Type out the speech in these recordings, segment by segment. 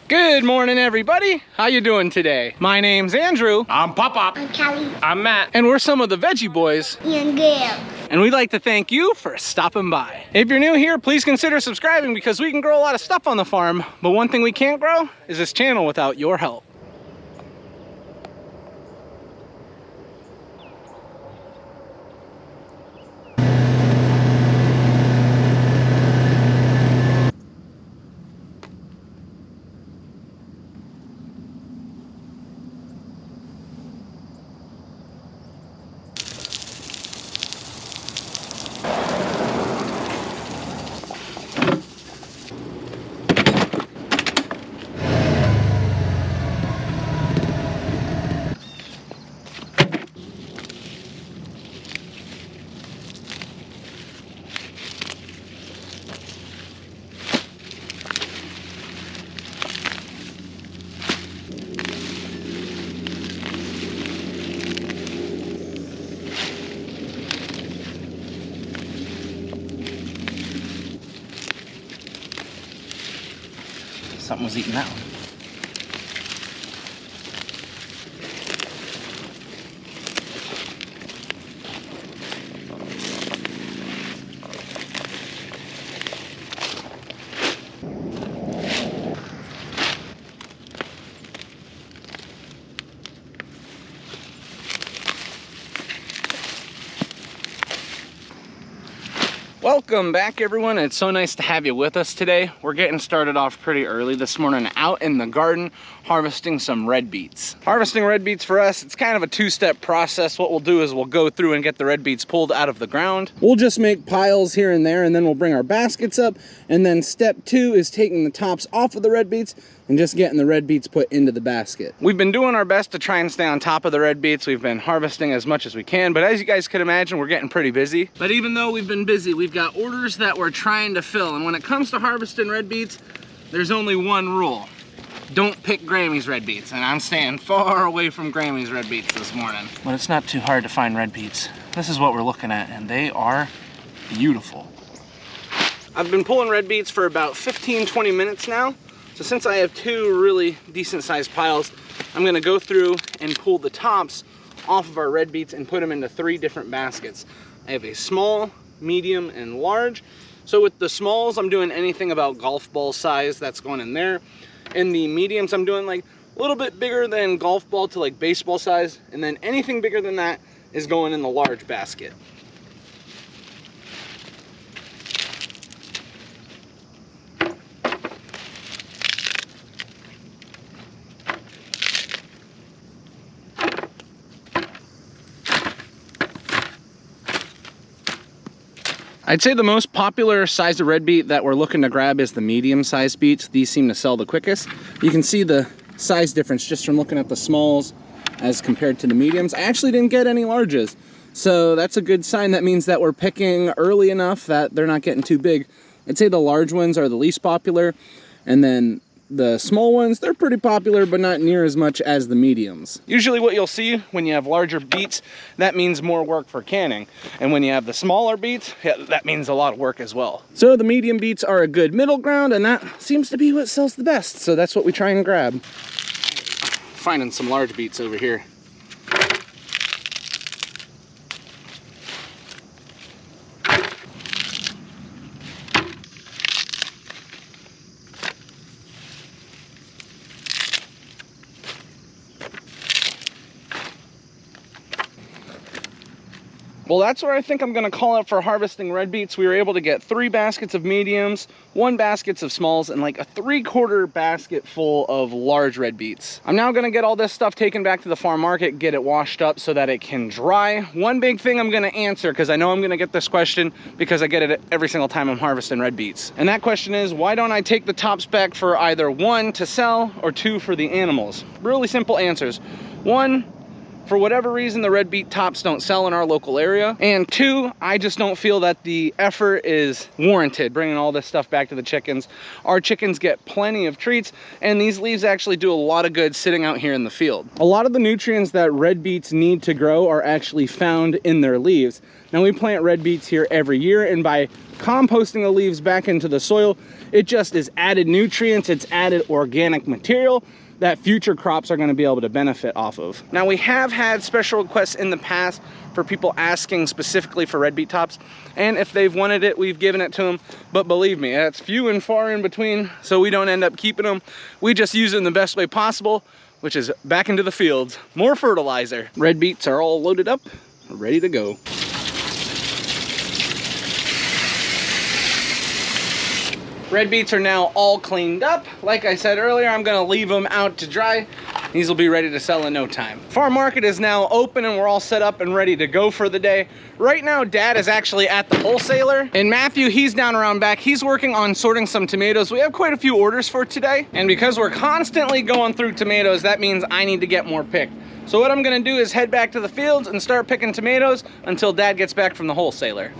Good morning, everybody. How you doing today? My name's Andrew. I'm Papa. I'm Kelly. I'm Matt. And we're some of the Veggie Boys. Young girl. And we'd like to thank you for stopping by. If you're new here, please consider subscribing because we can grow a lot of stuff on the farm, but one thing we can't grow is this channel without your help. Something was eating that one. Welcome back, everyone. It's so nice to have you with us today. We're getting started off pretty early this morning out in the garden harvesting some red beets. Harvesting red beets for us, it's kind of a two-step process. What we'll do is we'll go through and get the red beets pulled out of the ground. We'll just make piles here and there, and then we'll bring our baskets up. And then step two is taking the tops off of the red beets and just getting the red beets put into the basket. We've been doing our best to try and stay on top of the red beets. We've been harvesting as much as we can, but as you guys could imagine, we're getting pretty busy. But even though we've been busy, we've got orders that we're trying to fill. And when it comes to harvesting red beets, there's only one rule. Don't pick Grammy's red beets. And I'm staying far away from Grammy's red beets this morning. But it's not too hard to find red beets. This is what we're looking at, and they are beautiful. I've been pulling red beets for about 15-20 minutes now. So since I have two really decent sized piles, I'm gonna go through and pull the tops off of our red beets and put them into 3 different baskets. I have a small, medium, and large. So with the smalls, I'm doing anything about golf ball size, that's going in there. In the mediums, I'm doing like a little bit bigger than golf ball to like baseball size. And then anything bigger than that is going in the large basket. I'd say the most popular size of red beet that we're looking to grab is the medium sized beets. These seem to sell the quickest. You can see the size difference just from looking at the smalls as compared to the mediums. I actually didn't get any larges, so that's a good sign. That means that we're picking early enough that they're not getting too big. I'd say the large ones are the least popular, and then the small ones, they're pretty popular, but not near as much as the mediums. Usually what you'll see when you have larger beets, that means more work for canning. And when you have the smaller beets, yeah, that means a lot of work as well. So the medium beets are a good middle ground, and that seems to be what sells the best. So that's what we try and grab. Finding some large beets over here. Well, that's where I think I'm gonna call it for harvesting red beets. We were able to get 3 baskets of mediums, 1 basket of smalls, and like a 3/4 basket full of large red beets. I'm now gonna get all this stuff taken back to the farm market, get it washed up so that it can dry. One big thing I'm gonna answer, because I know I'm gonna get this question because I get it every single time I'm harvesting red beets. And that question is, why don't I take the tops back for either 1, to sell, or 2, for the animals? Really simple answers. 1, for whatever reason, the red beet tops don't sell in our local area. And 2, I just don't feel that the effort is warranted bringing all this stuff back to the chickens. Our chickens get plenty of treats, and these leaves actually do a lot of good sitting out here in the field. A lot of the nutrients that red beets need to grow are actually found in their leaves. Now we plant red beets here every year, and by composting the leaves back into the soil, it just is added nutrients, it's added organic material that future crops are going to be able to benefit off of. Now we have had special requests in the past for people asking specifically for red beet tops, and if they've wanted it, we've given it to them, but believe me, that's few and far in between, so we don't end up keeping them. We just use them the best way possible, which is back into the fields, more fertilizer. Red beets are all loaded up, ready to go. Red beets are now all cleaned up. Like I said earlier, I'm gonna leave them out to dry. These will be ready to sell in no time. Farm market is now open and we're all set up and ready to go for the day. Right now, Dad is actually at the wholesaler. And Matthew, he's down around back. He's working on sorting some tomatoes. We have quite a few orders for today. And because we're constantly going through tomatoes, that means I need to get more picked. So what I'm gonna do is head back to the fields and start picking tomatoes until Dad gets back from the wholesaler.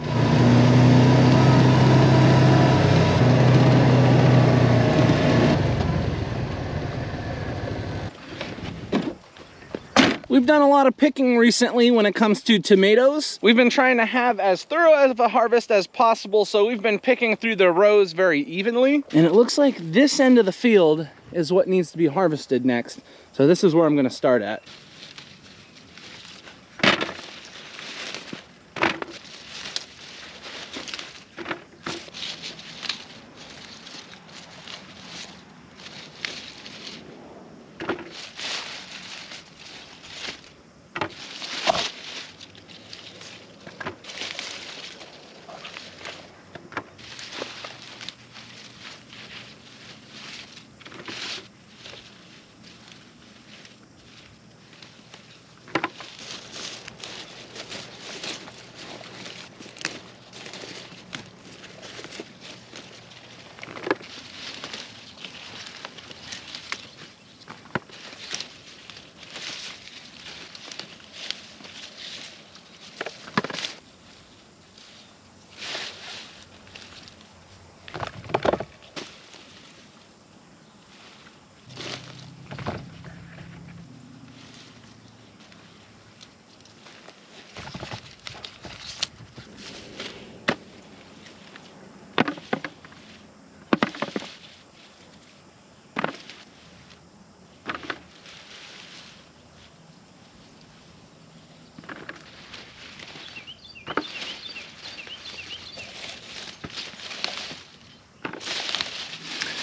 We've done a lot of picking recently when it comes to tomatoes. We've been trying to have as thorough of a harvest as possible, so we've been picking through the rows very evenly. And it looks like this end of the field is what needs to be harvested next. So this is where I'm gonna start at.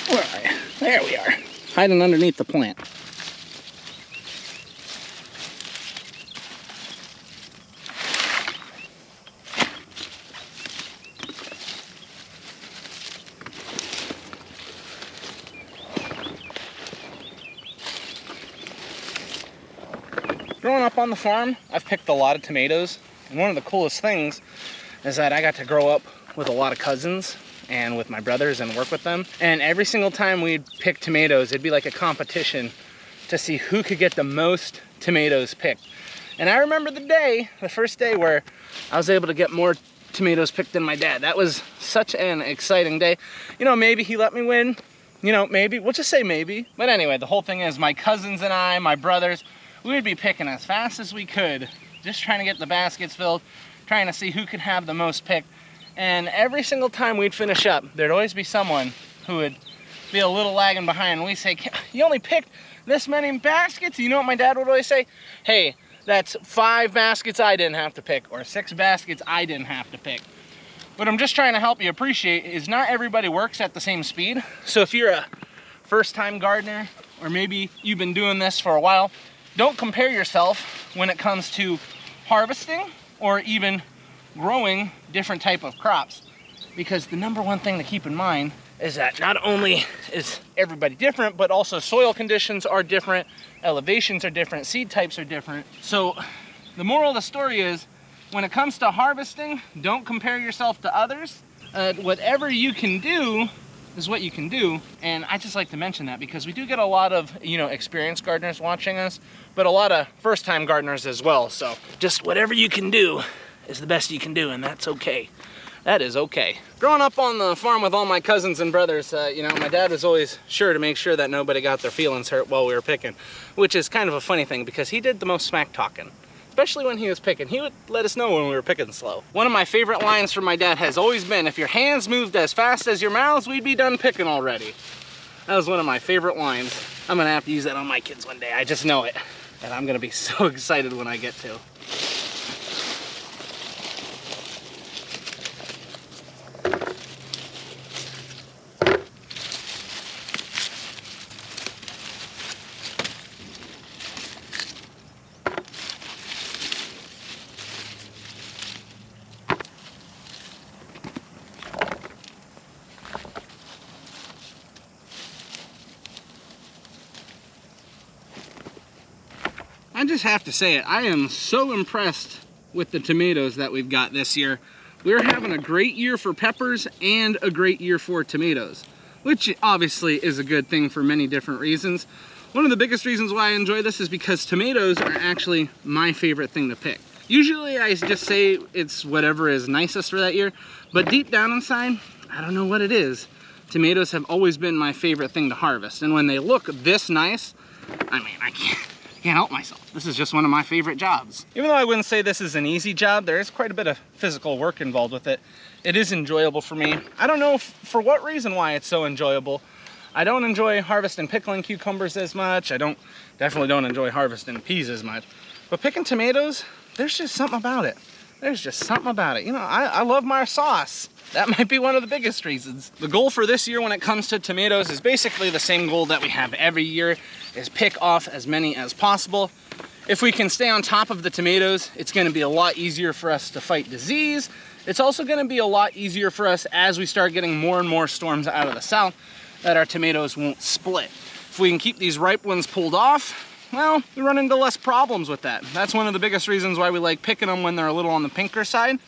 Where are you? There we are. Hiding underneath the plant. Growing up on the farm, I've picked a lot of tomatoes, and one of the coolest things is that I got to grow up with a lot of cousins and with my brothers and work with them. And every single time we'd pick tomatoes, it'd be like a competition to see who could get the most tomatoes picked. And I remember the first day where I was able to get more tomatoes picked than my dad. That was such an exciting day. You know, maybe he let me win. You know, maybe, we'll just say maybe. But anyway, the whole thing is my cousins and I, my brothers, we would be picking as fast as we could, just trying to get the baskets filled, trying to see who could have the most picked. And every single time we'd finish up, there'd always be someone who would be a little lagging behind. And we'd say, you only picked this many baskets? You know what my dad would always say? Hey, that's 5 baskets I didn't have to pick, or 6 baskets I didn't have to pick. What I'm just trying to help you appreciate is not everybody works at the same speed. So if you're a first-time gardener, or maybe you've been doing this for a while, don't compare yourself when it comes to harvesting or even growing different type of crops, because the number one thing to keep in mind is that not only is everybody different, but also soil conditions are different, elevations are different, seed types are different. So the moral of the story is, when it comes to harvesting, don't compare yourself to others. Whatever you can do is what you can do. And I just like to mention that because we do get a lot of, you know, experienced gardeners watching us, but a lot of first-time gardeners as well. So just whatever you can do is the best you can do, and that's okay. That is okay. Growing up on the farm with all my cousins and brothers, you know, my dad was always sure to make sure that nobody got their feelings hurt while we were picking, which is kind of a funny thing because he did the most smack talking. especially when he was picking. He would let us know when we were picking slow. One of my favorite lines from my dad has always been, if your hands moved as fast as your mouths, we'd be done picking already. That was one of my favorite lines. I'm gonna have to use that on my kids one day. I just know it. And I'm gonna be so excited when I get to. I just have to say it, I am so impressed with the tomatoes that we've got this year. We're having a great year for peppers and a great year for tomatoes, which obviously is a good thing for many different reasons. One of the biggest reasons why I enjoy this is because tomatoes are actually my favorite thing to pick. Usually I just say it's whatever is nicest for that year, but deep down inside, I don't know what it is. Tomatoes have always been my favorite thing to harvest, and when they look this nice, I mean, I can't help myself. This is just one of my favorite jobs. Even though I wouldn't say this is an easy job, there is quite a bit of physical work involved with it. It is enjoyable for me. I don't know for what reason why it's so enjoyable. I don't enjoy harvesting pickling cucumbers as much. Definitely don't enjoy harvesting peas as much. But picking tomatoes, there's just something about it. There's just something about it. You know, I love my sauce. That might be one of the biggest reasons. The goal for this year when it comes to tomatoes is basically the same goal that we have every year, is pick off as many as possible. If we can stay on top of the tomatoes, it's gonna be a lot easier for us to fight disease. It's also gonna be a lot easier for us as we start getting more and more storms out of the south, that our tomatoes won't split. If we can keep these ripe ones pulled off, well, we run into less problems with that. That's one of the biggest reasons why we like picking them when they're a little on the pinker side,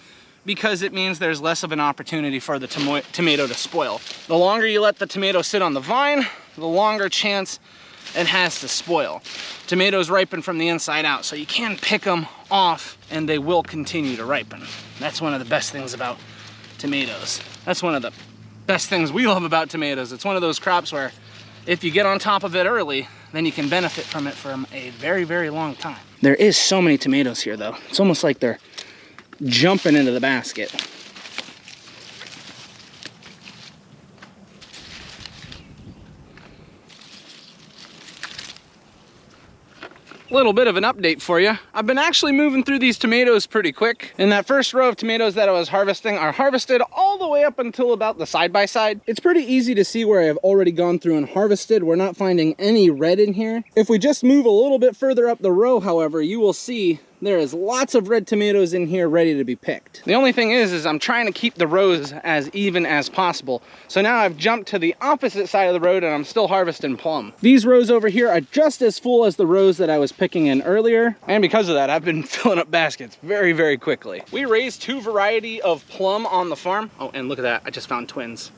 because it means there's less of an opportunity for the tomato to spoil. The longer you let the tomato sit on the vine, the longer chance it has to spoil. Tomatoes ripen from the inside out, so you can pick them off and they will continue to ripen. That's one of the best things about tomatoes. That's one of the best things we love about tomatoes. It's one of those crops where if you get on top of it early, then you can benefit from it for a very, very long time. There is so many tomatoes here though. It's almost like they're jumping into the basket. Little bit of an update for you. I've been actually moving through these tomatoes pretty quick. And that first row of tomatoes that I was harvesting are harvested all the way up until about the side-by-side. It's pretty easy to see where I've already gone through and harvested. We're not finding any red in here. If we just move a little bit further up the row, however, you will see there is lots of red tomatoes in here ready to be picked. The only thing is I'm trying to keep the rows as even as possible. So now I've jumped to the opposite side of the road and I'm still harvesting plum. These rows over here are just as full as the rows that I was picking in earlier. And because of that, I've been filling up baskets very, very quickly. We raised 2 varieties of plum on the farm. Oh, and look at that, I just found twins.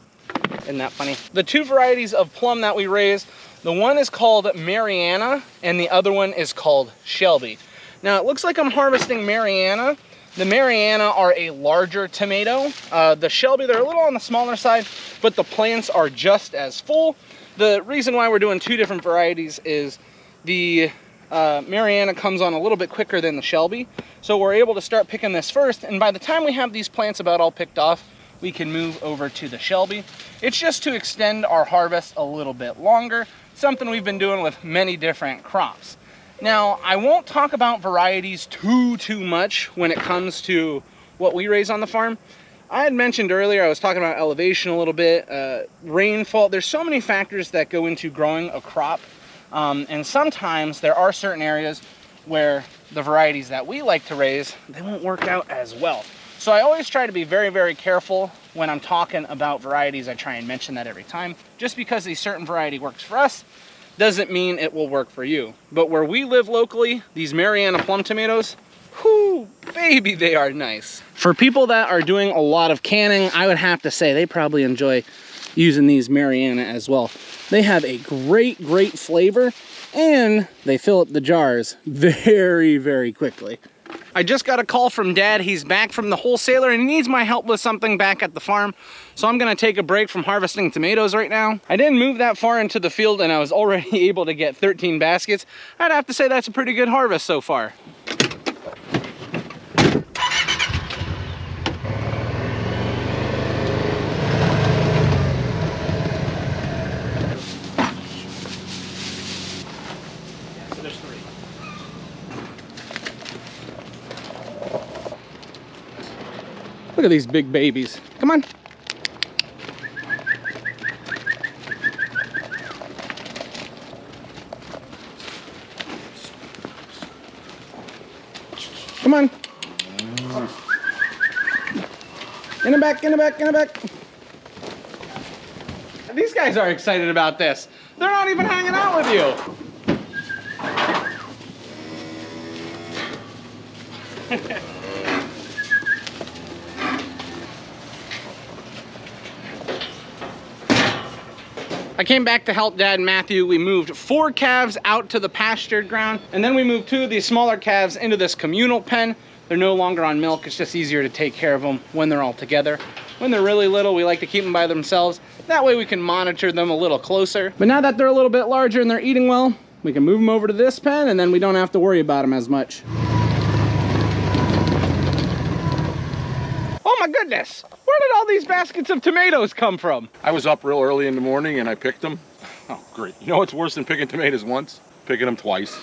Isn't that funny? The 2 varieties of plum that we raised, the one is called Mariana and the other one is called Shelby. Now it looks like I'm harvesting Mariana. The Mariana are a larger tomato. The Shelby, they're a little on the smaller side, but the plants are just as full. The reason why we're doing 2 different varieties is the Mariana comes on a little bit quicker than the Shelby. So we're able to start picking this first, and by the time we have these plants about all picked off, we can move over to the Shelby. It's just to extend our harvest a little bit longer, something we've been doing with many different crops. Now, I won't talk about varieties too much when it comes to what we raise on the farm. I had mentioned earlier, I was talking about elevation a little bit, rainfall. There's so many factors that go into growing a crop. And sometimes there are certain areas where the varieties that we like to raise, they won't work out as well. So I always try to be very, very careful when I'm talking about varieties. I try and mention that every time. Just because a certain variety works for us doesn't mean it will work for you. But where we live locally, these Mariana plum tomatoes, whoo, baby, they are nice. For people that are doing a lot of canning, I would have to say they probably enjoy using these Mariana as well. They have a great flavor and they fill up the jars very, very quickly. I just got a call from Dad. He's back from the wholesaler and he needs my help with something back at the farm. So I'm gonna take a break from harvesting tomatoes right now. I didn't move that far into the field and I was already able to get 13 baskets. I'd have to say that's a pretty good harvest so far. Look at these big babies. Come on. Come on. In the back, in the back, in the back. These guys are excited about this. They're not even hanging out with you. I came back to help Dad and Matthew. We moved 4 calves out to the pastured ground, and then we moved 2 of these smaller calves into this communal pen. They're no longer on milk. It's just easier to take care of them when they're all together. When they're really little, we like to keep them by themselves. That way we can monitor them a little closer. But now that they're a little bit larger and they're eating well, we can move them over to this pen, and then we don't have to worry about them as much. Oh my goodness! Where did all these baskets of tomatoes come from? I was up real early in the morning and I picked them. Oh, great. You know what's worse than picking tomatoes once? Picking them twice.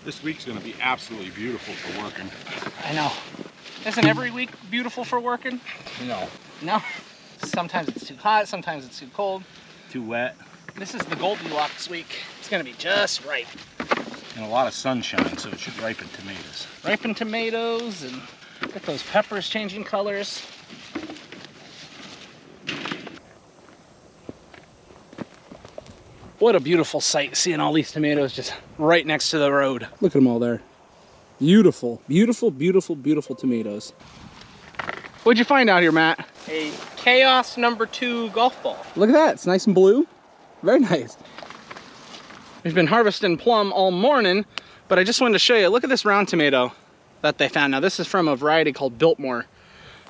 This week's gonna be absolutely beautiful for working. I know. Isn't every week beautiful for working? No. No? Sometimes it's too hot, sometimes it's too cold. Too wet. This is the Goldilocks week. It's gonna be just right. And a lot of sunshine, so it should ripen tomatoes. Ripen tomatoes and get those peppers changing colors. What a beautiful sight, seeing all these tomatoes just right next to the road. Look at them all there. Beautiful, beautiful, beautiful, beautiful tomatoes. What'd you find out here, Matt? A Chaos #2 golf ball. Look at that, it's nice and blue. Very nice. We've been harvesting plum all morning, but I just wanted to show you, look at this round tomato that they found. Now this is from a variety called Biltmore,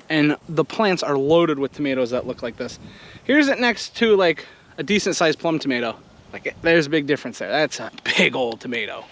and the plants are loaded with tomatoes that look like this. Here's it next to like a decent sized plum tomato. Like, there's a big difference there. That's a big old tomato.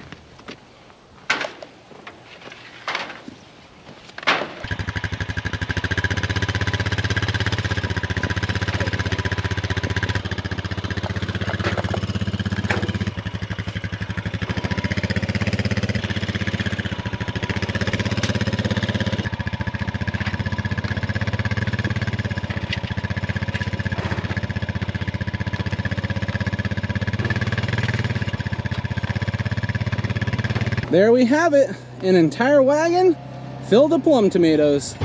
There we have it, an entire wagon filled of plum tomatoes.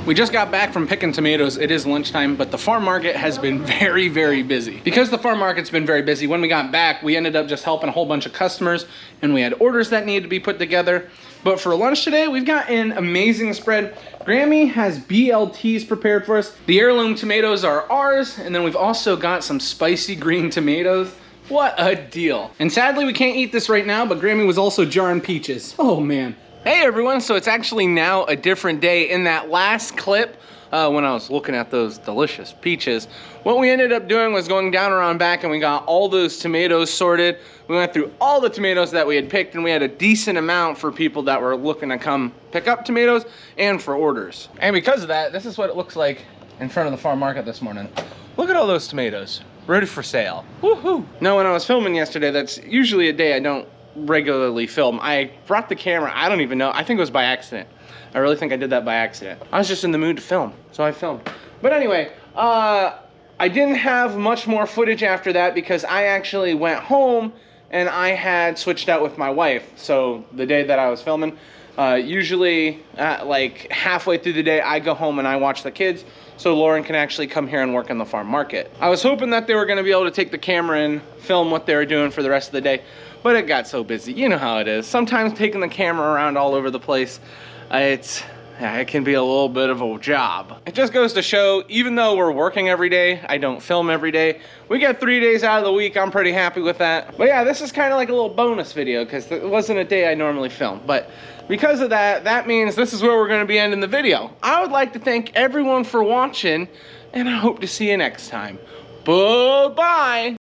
We just got back from picking tomatoes. It is lunchtime, but the farm market has been very, very busy. Because the farm market's been very busy, when we got back, we ended up just helping a whole bunch of customers, and we had orders that needed to be put together. But for lunch today, we've got an amazing spread. Grammy has BLTs prepared for us. The heirloom tomatoes are ours, and then we've also got some spicy green tomatoes. What a deal. And sadly, we can't eat this right now, but Grammy was also jarring peaches. Oh man. Hey everyone, so it's actually now a different day. In that last clip, when I was looking at those delicious peaches, what we ended up doing was going down around back and we got all those tomatoes sorted. We went through all the tomatoes that we had picked, and we had a decent amount for people that were looking to come pick up tomatoes and for orders. And because of that, this is what it looks like in front of the farm market this morning. Look at all those tomatoes, ready for sale. Woohoo! Now when I was filming yesterday, that's usually a day I don't regularly film. I brought the camera, I don't even know, I think it was by accident. I really think I did that by accident. I was just in the mood to film, so I filmed. But anyway, I didn't have much more footage after that because I actually went home and I had switched out with my wife. So the day that I was filming, usually like halfway through the day, I go home and I watch the kids so Lauren can actually come here and work in the farm market. I was hoping that they were gonna be able to take the camera and film what they were doing for the rest of the day, but it got so busy. You know how it is. Sometimes taking the camera around all over the place, it's yeah, it can be a little bit of a job. It just goes to show, even though we're working every day, I don't film every day. We get 3 days out of the week. I'm pretty happy with that. But yeah, this is kind of like a little bonus video because it wasn't a day I normally film. But because of that, that means this is where we're going to be ending the video. I would like to thank everyone for watching, and I hope to see you next time. Bye-bye.